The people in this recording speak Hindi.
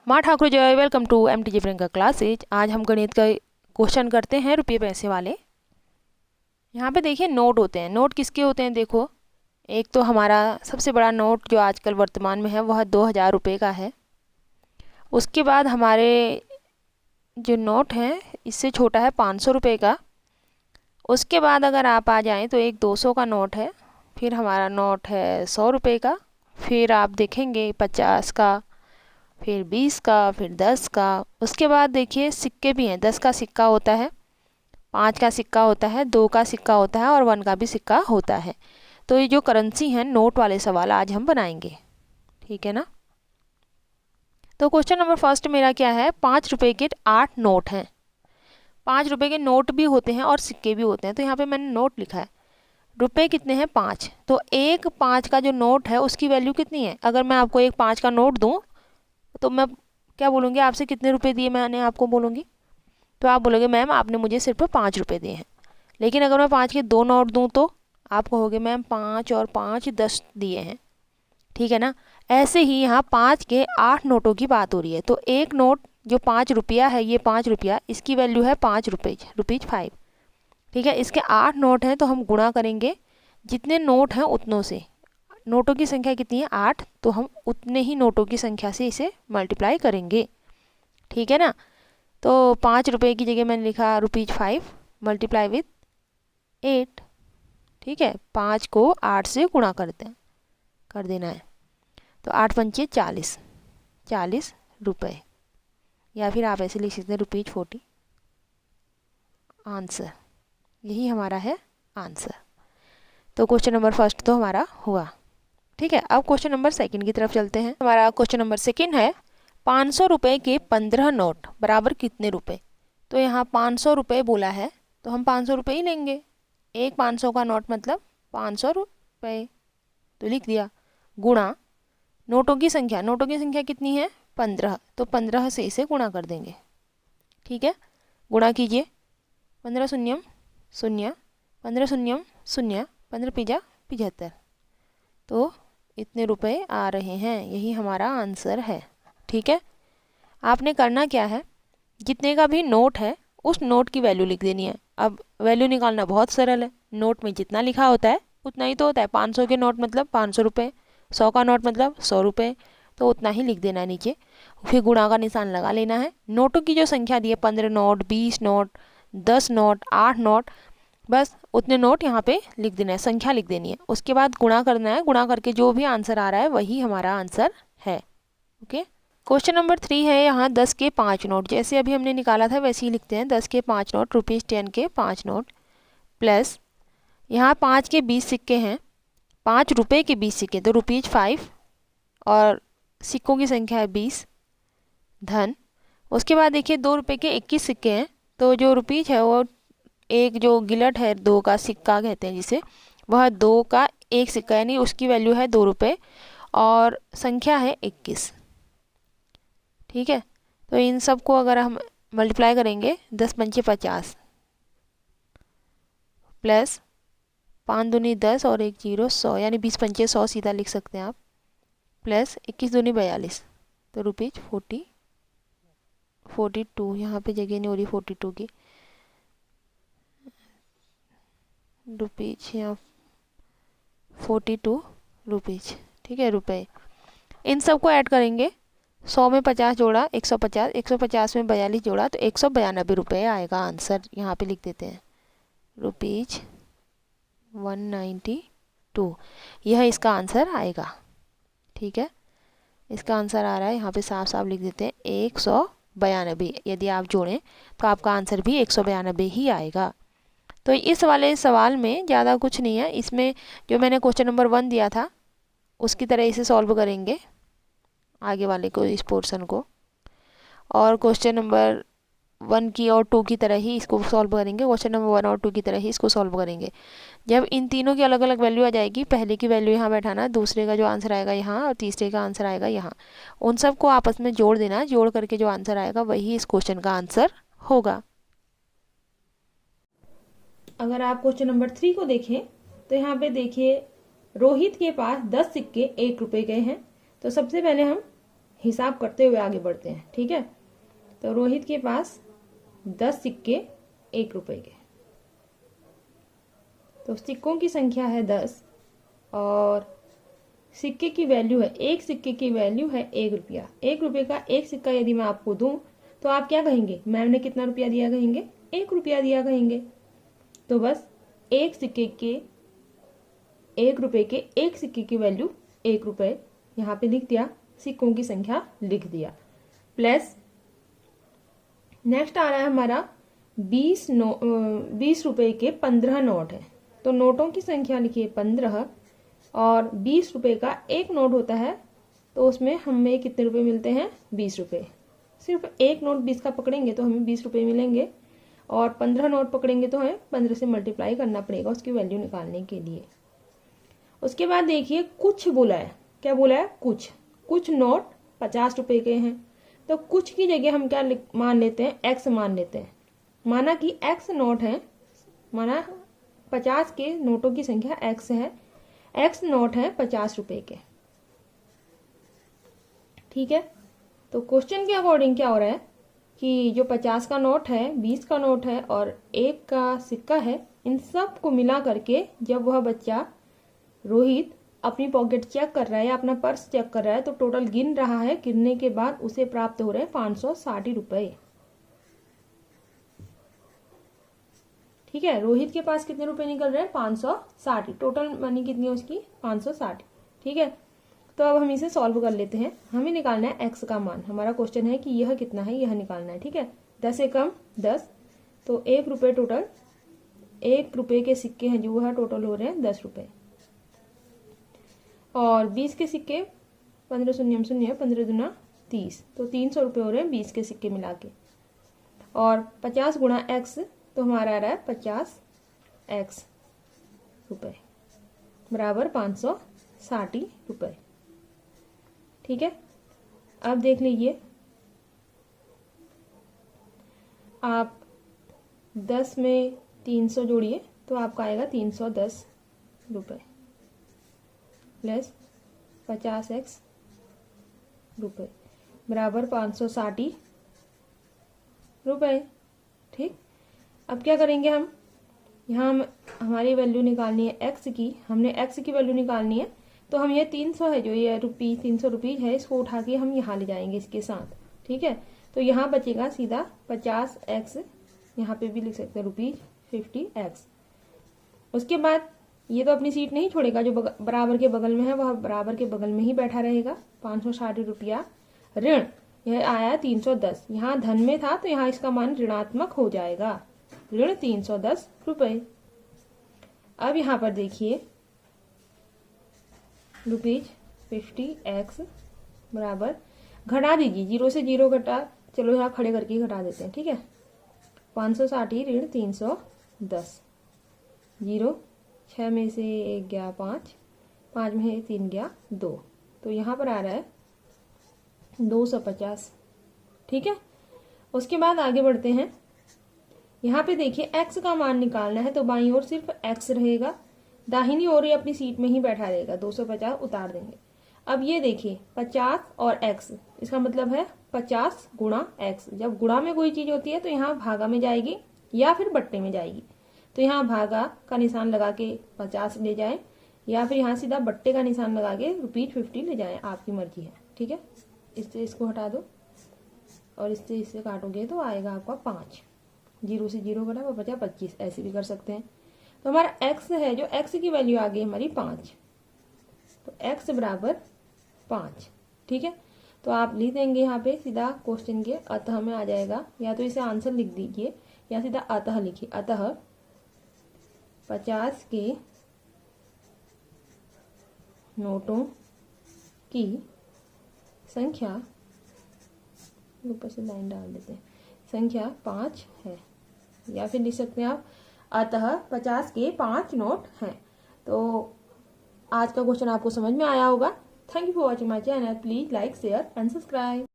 माँ ठाकुर जय, welcome to MTJ Priyanka classes. आज हम गणित का क्वेश्चन करते हैं रुपये पैसे वाले। यहाँ पे देखिए नोट होते हैं। नोट किसके होते हैं? देखो, एक तो हमारा सबसे बड़ा नोट जो आजकल वर्तमान में है वह 2000 रुपये का है। उसके बाद हमारे जो नोट हैं इससे छोटा है 500 रुपये का। उसके बाद अगर आप आ जाएँ तो एक 200 का नोट है, फिर हमारा नोट है 100 रुपये का, फिर आप देखेंगे 50 का, फिर 20 का, फिर 10 का। उसके बाद देखिए सिक्के भी हैं। 10 का सिक्का होता है, 5 का सिक्का होता है, 2 का सिक्का होता है और 1 का भी सिक्का होता है। तो ये जो करेंसी हैं नोट वाले सवाल आज हम बनाएंगे, ठीक है ना। तो क्वेश्चन नंबर फर्स्ट मेरा क्या है? 5 रुपये के 8 नोट हैं। 5 रुपये के नोट भी होते हैं और सिक्के भी होते हैं। तो यहाँ पे मैंने नोट लिखा है। रुपये कितने हैं? 5। तो एक 5 का जो नोट है उसकी वैल्यू कितनी है? अगर मैं आपको एक 5 का नोट दूँ तो मैं क्या बोलूँगी? आपसे कितने रुपए दिए मैंने आपको बोलूँगी, तो आप बोलोगे मैम आपने मुझे सिर्फ 5 रुपये दिए हैं। लेकिन अगर मैं 5 के 2 नोट दूँ तो आप कहोगे मैम 5 और 5 10 दिए हैं, ठीक है ना। ऐसे ही यहाँ 5 के 8 नोटों की बात हो रही है। तो एक नोट जो 5 रुपया है, ये 5 रुपया, इसकी वैल्यू है 5 रुपीज 5, ठीक है। इसके 8 नोट हैं तो हम गुणा करेंगे जितने नोट हैं उतनों से। नोटों की संख्या कितनी है? 8, तो हम उतने ही नोटों की संख्या से इसे मल्टीप्लाई करेंगे, ठीक है ना। तो 5 रुपये की जगह मैंने लिखा ₹5 मल्टीप्लाई विथ 8, ठीक है। 5 को 8 से गुणा कर देना है। तो 8 पंचे 40, 40 रुपये, या फिर आप ऐसे लिख सकते हैं ₹40 आंसर। यही हमारा है आंसर। तो क्वेश्चन नंबर फर्स्ट तो हमारा हुआ, ठीक है। अब क्वेश्चन नंबर सेकंड की तरफ चलते हैं। हमारा क्वेश्चन नंबर सेकंड है 500 रुपये के 15 नोट बराबर कितने रुपए? तो यहाँ 500 रुपये बोला है तो हम 500 रुपये ही लेंगे। एक 500 का नोट मतलब 500 रुपये, तो लिख दिया। गुणा नोटों की संख्या, नोटों की संख्या कितनी है? 15, तो 15 से इसे गुणा कर देंगे, ठीक है। गुणा कीजिए, 15 शून्यम शून्य, 15 शून्यम शून्य, 15 पिजा 75, तो इतने रुपए आ रहे हैं। यही हमारा आंसर है, ठीक है। आपने करना क्या है, जितने का भी नोट है उस नोट की वैल्यू लिख देनी है। अब वैल्यू निकालना बहुत सरल है। नोट में जितना लिखा होता है उतना ही तो होता है। 500 के नोट मतलब 500 रुपये, 100 का नोट मतलब 100 रुपये, तो उतना ही लिख देना है नीचे। फिर गुणा का निशान लगा लेना है। नोटों की जो संख्या दी है 15 नोट, 20 नोट, 10 नोट, 8 नोट, बस उतने नोट यहाँ पे लिख देना है, संख्या लिख देनी है। उसके बाद गुणा करना है। गुणा करके जो भी आंसर आ रहा है वही हमारा आंसर है, ओके। क्वेश्चन नंबर 3 है यहाँ 10 के 5 नोट। जैसे अभी हमने निकाला था वैसे ही लिखते हैं। 10 के 5 नोट, ₹10 के 5 नोट, प्लस यहाँ 5 के 20 सिक्के हैं, 5 रुपये के 20 सिक्के, तो ₹5 और सिक्कों की संख्या है 20, धन। उसके बाद देखिए 2 रुपये के 21 सिक्के हैं, तो जो रुपीज है वो एक जो गिलट है 2 का सिक्का कहते हैं जिसे, वह 2 का एक सिक्का, यानी उसकी वैल्यू है 2 रुपये और संख्या है 21, ठीक है। तो इन सब को अगर हम मल्टीप्लाई करेंगे 10 पंचे 50, प्लस 5 दूनी 10 और 1 जीरो 100, यानी 20 पंचे 100 सीधा लिख सकते हैं आप, प्लस 21 दूनी 42, तो ₹42, यहाँ पे जगह नहीं हो रही 42 की, रुपीज यहाँ 42 रुपीज, ठीक है, रुपए। इन सब को ऐड करेंगे। 100 में 50 जोड़ा 150, 150 में 42 जोड़ा तो 192 रुपये आएगा आंसर। यहाँ पे लिख देते हैं ₹192, यह इसका आंसर आएगा, ठीक है। इसका आंसर आ रहा है, यहाँ पे साफ साफ लिख देते हैं 192। यदि आप जोड़ें तो आपका आंसर भी 192 ही आएगा। तो इस वाले सवाल में ज़्यादा कुछ नहीं है। इसमें जो मैंने क्वेश्चन नंबर 1 दिया था उसकी तरह इसे सॉल्व करेंगे, आगे वाले को, इस पोर्शन को, और क्वेश्चन नंबर 1 की और 2 की तरह ही इसको सॉल्व करेंगे। क्वेश्चन नंबर 1 और 2 की तरह ही इसको सॉल्व करेंगे। जब इन तीनों की अलग अलग वैल्यू आ जाएगी, पहले की वैल्यू यहाँ बैठाना, दूसरे का जो आंसर आएगा यहाँ, और तीसरे का आंसर आएगा यहाँ, उन सब को आपस में जोड़ देना। जोड़ करके जो आंसर आएगा वही इस क्वेश्चन का आंसर होगा। अगर आप क्वेश्चन नंबर 3 को देखें तो यहाँ पे देखिए रोहित के पास 10 सिक्के 1 रुपये के हैं। तो सबसे पहले हम हिसाब करते हुए आगे बढ़ते हैं। ठीक है, तो रोहित के पास 10 सिक्के 1 रुपए के, तो सिक्कों की संख्या है 10 और सिक्के की वैल्यू है, एक सिक्के की वैल्यू है 1 रुपया। 1 रुपये का एक सिक्का यदि मैं आपको दूं तो आप क्या कहेंगे, मैम ने कितना रुपया दिया कहेंगे, 1 रुपया दिया कहेंगे। तो बस एक सिक्के के 1 रुपये के एक सिक्के की वैल्यू 1 रुपये यहाँ पे लिख दिया, सिक्कों की संख्या लिख दिया। प्लस नेक्स्ट आ रहा है हमारा 20 रुपये के 15 नोट है, तो नोटों की संख्या लिखिए 15 और 20 रुपये का एक नोट होता है, तो उसमें हमें कितने रुपए मिलते हैं, 20 रुपये। सिर्फ एक नोट 20 का पकड़ेंगे तो हमें 20 रुपये मिलेंगे और 15 नोट पकड़ेंगे तो हमें 15 से मल्टीप्लाई करना पड़ेगा उसकी वैल्यू निकालने के लिए। उसके बाद देखिए कुछ बोला है, क्या बोला है, कुछ नोट 50 रुपये के हैं, तो कुछ की जगह हम क्या मान लेते हैं, एक्स मान लेते हैं। माना कि एक्स नोट है, माना 50 के नोटों की संख्या एक्स है, एक्स नोट है 50 रुपये के। ठीक है, तो क्वेश्चन के अकॉर्डिंग क्या हो रहा है कि जो 50 का नोट है, 20 का नोट है और 1 का सिक्का है, इन सब को मिला करके जब वह बच्चा रोहित अपनी पॉकेट चेक कर रहा है या अपना पर्स चेक कर रहा है तो टोटल गिन रहा है, गिनने के बाद उसे प्राप्त हो रहे हैं 560 रुपये। ठीक है, रोहित के पास कितने रुपए निकल रहे हैं, 560। टोटल मनी कितनी है उसकी, 560। ठीक है, तो अब हम इसे सॉल्व कर लेते हैं। हमें निकालना है एक्स का मान। हमारा क्वेश्चन है कि यह कितना है, यह निकालना है। ठीक है, 10 से कम 10, तो 1 रुपये टोटल, 1 रुपये के सिक्के हैं जो वह टोटल हो रहे हैं 10 रुपये और 20 के सिक्के 15 शून्य शून्य 15 दूना 30, तो 300 रुपये हो रहे हैं 20 के सिक्के मिला के। और 50 गुणा एक्स, तो हमारा आ रहा है 50x रुपये बराबर 560 रुपये। ठीक है, अब देख लीजिए, आप 10 में 300 जोड़िए तो आपका आएगा 310 रुपये प्लस 50x रुपये बराबर 560 रुपये। ठीक, अब क्या करेंगे हम, यहाँ हमारी वैल्यू निकालनी है एक्स की, हमने एक्स की वैल्यू निकालनी है, तो हम ये 300 है जो ये 300 रुपीज़ है, इसको उठा के हम यहाँ ले जाएंगे इसके साथ। ठीक है, तो यहाँ बचेगा सीधा 50x, यहाँ पे भी लिख सकते हैं ₹50x। उसके बाद ये तो अपनी सीट नहीं छोड़ेगा, जो बराबर के बगल में है वह बराबर के बगल में ही बैठा रहेगा। 560 रुपया ऋण, यह आया 310, यहाँ धन में था तो यहाँ इसका मान ऋणात्मक हो जाएगा, ऋण 310 रुपये। अब यहाँ पर देखिए ₹50x बराबर, घटा दीजिए, 0 से 0 घटा, चलो यहाँ खड़े करके ही घटा देते हैं। ठीक है, 560 ऋण 310, 0 6 में से 1 गया 5, 5 में 3 गया 2, तो यहाँ पर आ रहा है 250। ठीक है, उसके बाद आगे बढ़ते हैं। यहाँ पे देखिए x का मान निकालना है तो बाईं ओर सिर्फ x रहेगा, दाहिनी ओर ही अपनी सीट में ही बैठा रहेगा। 250 उतार देंगे। अब ये देखिए 50 और x, इसका मतलब है 50 गुणा x। जब गुणा में कोई चीज होती है तो यहाँ भागा में जाएगी या फिर बट्टे में जाएगी, तो यहाँ भागा का निशान लगा के 50 ले जाए या फिर यहाँ सीधा बट्टे का निशान लगा के ₹50 ले जाए, आपकी मर्जी है। ठीक है, इससे इसको हटा दो और इससे इससे काटोगे तो आएगा आपका 5, 0 से 0 घटा 50 25, ऐसे भी कर सकते हैं। तो हमारा x है, जो x की वैल्यू आ गई हमारी 5, तो x बराबर 5। ठीक है, तो आप लिख देंगे यहाँ पे सीधा क्वेश्चन के अतः में आ जाएगा, या तो इसे आंसर लिख दीजिए या सीधा अतः लिखिए। अतः 50 के नोटों की संख्या, ऊपर से लाइन डाल देते हैं, संख्या 5 है, या फिर लिख सकते हैं आप अतः 50 के 5 नोट हैं। तो आज का क्वेश्चन आपको समझ में आया होगा। Thank you for watching my channel. Please like, share and subscribe.